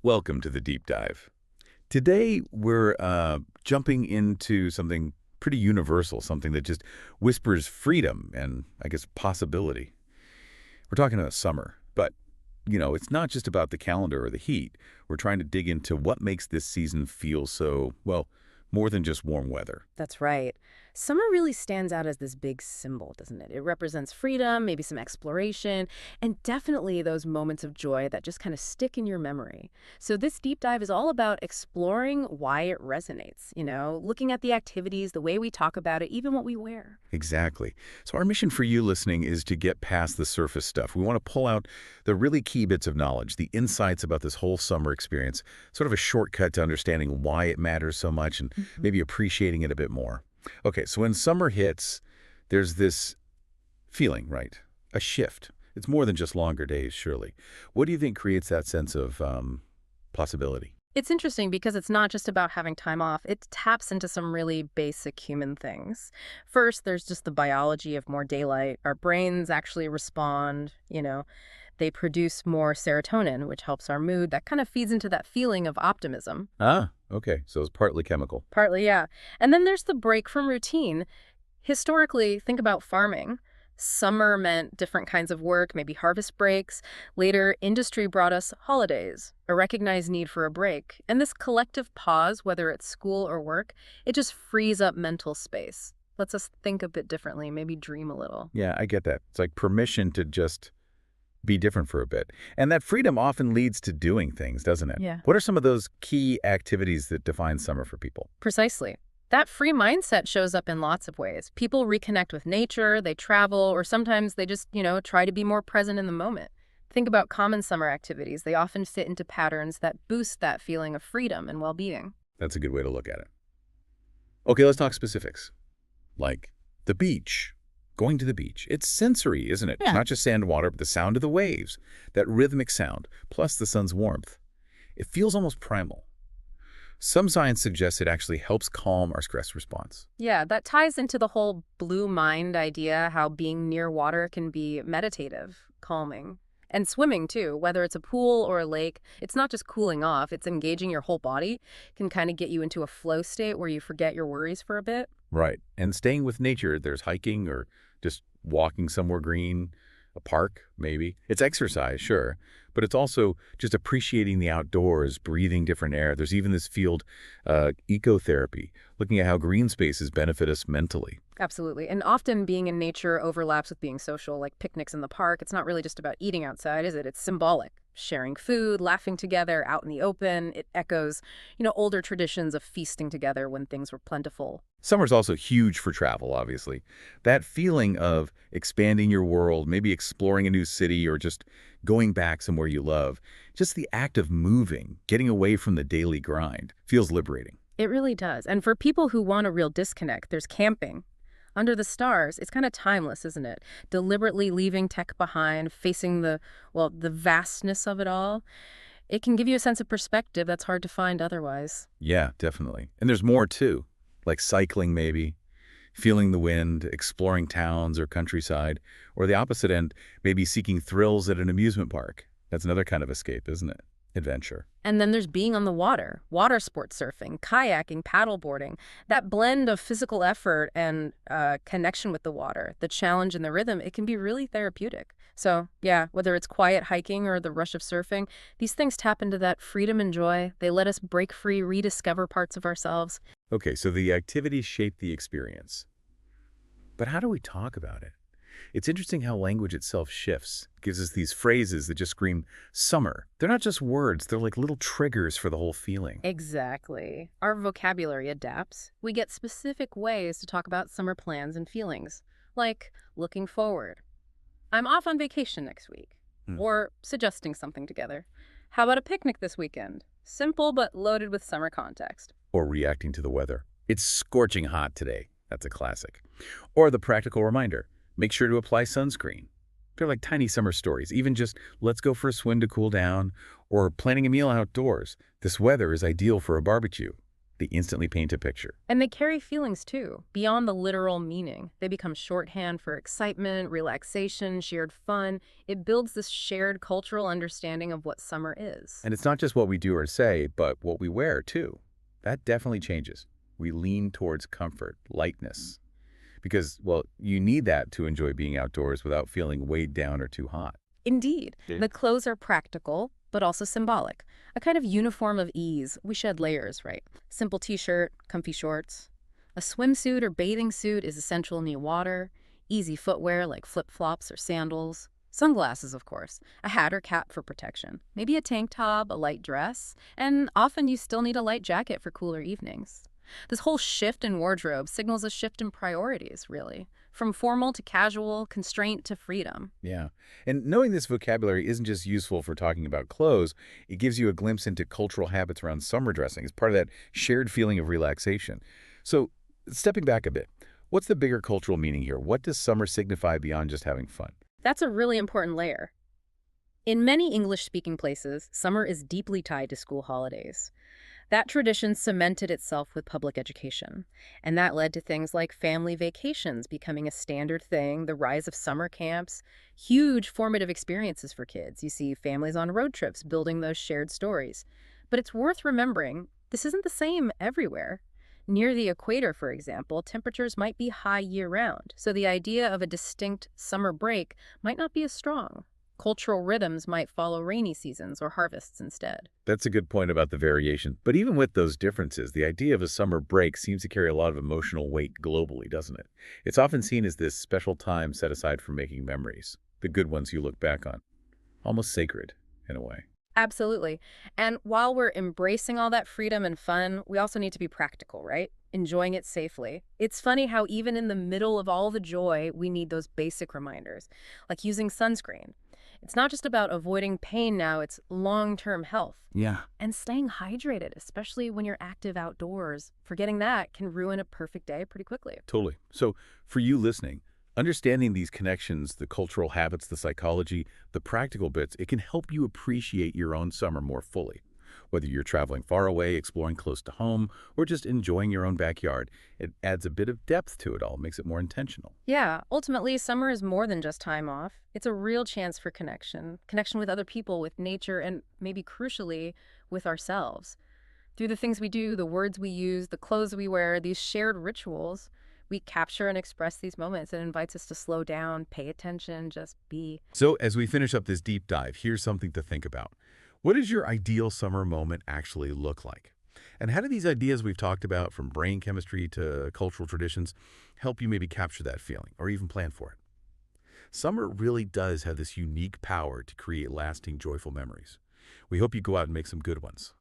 Welcome to the deep dive. Today, we're jumping into something pretty universal, something that just whispers freedom and, I guess, possibility. We're talking about summer, but, it's not just about the calendar or the heat. We're trying to dig into what makes this season feel so, well, more than just warm weather. That's right. Summer really stands out as this big symbol, doesn't it? It represents freedom, maybe some exploration, and definitely those moments of joy that just kind of stick in your memory. So this deep dive is all about exploring why it resonates, looking at the activities, the way we talk about it, even what we wear. Exactly. So our mission for you listening is to get past the surface stuff. We want to pull out the really key bits of knowledge, the insights about this whole summer experience, sort of a shortcut to understanding why it matters so much and maybe appreciating it a bit more. Okay, so when summer hits, there's this feeling, right? A shift. It's more than just longer days, surely. What do you think creates that sense of possibility? It's interesting because it's not just about having time off. It taps into some really basic human things. First, there's just the biology of more daylight. Our brains actually respond. They produce more serotonin, which helps our mood. That kind of feeds into that feeling of optimism. Ah, okay. So it's partly chemical. Partly, yeah. And then there's the break from routine. Historically, think about farming. Summer meant different kinds of work, maybe harvest breaks. Later, industry brought us holidays, a recognized need for a break. And this collective pause, whether it's school or work, it just frees up mental space. Lets us think a bit differently, maybe dream a little. Yeah, I get that. It's like permission to just be different for a bit. And that freedom often leads to doing things, doesn't it? Yeah. What are some of those key activities that define summer for people? Precisely. That free mindset shows up in lots of ways. People reconnect with nature, they travel, or sometimes they just, try to be more present in the moment. Think about common summer activities. They often fit into patterns that boost that feeling of freedom and well-being. That's a good way to look at it. Okay, let's talk specifics. Like the beach. Going to the beach. It's sensory, isn't it? Yeah. Not just sand and water, but the sound of the waves, that rhythmic sound, plus the sun's warmth. It feels almost primal. Some science suggests it actually helps calm our stress response. Yeah, that ties into the whole blue mind idea, how being near water can be meditative, calming. And swimming, too, whether it's a pool or a lake, it's not just cooling off, it's engaging your whole body. It can kind of get you into a flow state where you forget your worries for a bit. Right. And staying with nature, there's hiking or just walking somewhere green, a park, maybe. It's exercise, sure, but it's also just appreciating the outdoors, breathing different air. There's even this field, ecotherapy, looking at how green spaces benefit us mentally. Absolutely. And often being in nature overlaps with being social, like picnics in the park. It's not really just about eating outside, is it? It's symbolic. Sharing food, laughing together, out in the open. It echoes, older traditions of feasting together when things were plentiful. Summer's also huge for travel, obviously. That feeling of expanding your world, maybe exploring a new city or just going back somewhere you love, just the act of moving, getting away from the daily grind, feels liberating. It really does. And for people who want a real disconnect, there's camping. Under the stars, it's kind of timeless, isn't it? Deliberately leaving tech behind, facing the vastness of it all. It can give you a sense of perspective that's hard to find otherwise. Yeah, definitely. And there's more, too, like cycling maybe, feeling the wind, exploring towns or countryside, or the opposite end, maybe seeking thrills at an amusement park. That's another kind of escape, isn't it? Adventure. And then there's being on the water sports, surfing, kayaking, paddleboarding. That blend of physical effort and connection with the water, the challenge and the rhythm, it can be really therapeutic. So yeah, whether it's quiet hiking or the rush of surfing, these things tap into that freedom and joy. They let us break free, rediscover parts of ourselves. Okay, so the activities shape the experience. But how do we talk about it? It's interesting how language itself shifts. It gives us these phrases that just scream summer. They're not just words, they're like little triggers for the whole feeling. Exactly. Our vocabulary adapts. We get specific ways to talk about summer plans and feelings, like looking forward. I'm off on vacation next week. Or suggesting something together. How about a picnic this weekend? Simple but loaded with summer context. Or reacting to the weather. It's scorching hot today. That's a classic. Or the practical reminder. Make sure to apply sunscreen. They're like tiny summer stories. Even just, let's go for a swim to cool down, or planning a meal outdoors. This weather is ideal for a barbecue. They instantly paint a picture. And they carry feelings too, beyond the literal meaning. They become shorthand for excitement, relaxation, shared fun. It builds this shared cultural understanding of what summer is. And it's not just what we do or say, but what we wear, too. That definitely changes. We lean towards comfort, lightness. Because, well, you need that to enjoy being outdoors without feeling weighed down or too hot. Indeed, Yeah. the clothes are practical, but also symbolic. A kind of uniform of ease. We shed layers, right? Simple t-shirt, comfy shorts. A swimsuit or bathing suit is essential near water. Easy footwear like flip-flops or sandals. Sunglasses, of course. A hat or cap for protection. Maybe a tank top, a light dress. And often you still need a light jacket for cooler evenings. This whole shift in wardrobe signals a shift in priorities, really. From formal to casual, constraint to freedom. Yeah. And knowing this vocabulary isn't just useful for talking about clothes, it gives you a glimpse into cultural habits around summer dressing. It's part of that shared feeling of relaxation. So, stepping back a bit, what's the bigger cultural meaning here? What does summer signify beyond just having fun? That's a really important layer. In many English-speaking places, summer is deeply tied to school holidays. That tradition cemented itself with public education, and that led to things like family vacations becoming a standard thing, the rise of summer camps, huge formative experiences for kids. You see families on road trips building those shared stories. But it's worth remembering, this isn't the same everywhere. Near the equator, for example, temperatures might be high year-round, so the idea of a distinct summer break might not be as strong. Cultural rhythms might follow rainy seasons or harvests instead. That's a good point about the variation. But even with those differences, the idea of a summer break seems to carry a lot of emotional weight globally, doesn't it? It's often seen as this special time set aside for making memories, the good ones you look back on. Almost sacred, in a way. Absolutely. And while we're embracing all that freedom and fun, we also need to be practical, right? Enjoying it safely. It's funny how even in the middle of all the joy, we need those basic reminders, like using sunscreen. It's not just about avoiding pain now, it's long-term health. Yeah. And staying hydrated, especially when you're active outdoors. Forgetting that can ruin a perfect day pretty quickly. Totally. So, for you listening, understanding these connections, the cultural habits, the psychology, the practical bits, it can help you appreciate your own summer more fully. Whether you're traveling far away, exploring close to home, or just enjoying your own backyard, it adds a bit of depth to it all, makes it more intentional. Yeah, ultimately, summer is more than just time off. It's a real chance for connection with other people, with nature, and maybe crucially, with ourselves. Through the things we do, the words we use, the clothes we wear, these shared rituals, we capture and express these moments. It invites us to slow down, pay attention, just be. So, as we finish up this deep dive, here's something to think about. What does your ideal summer moment actually look like? And how do these ideas we've talked about, from brain chemistry to cultural traditions, help you maybe capture that feeling or even plan for it? Summer really does have this unique power to create lasting, joyful memories. We hope you go out and make some good ones.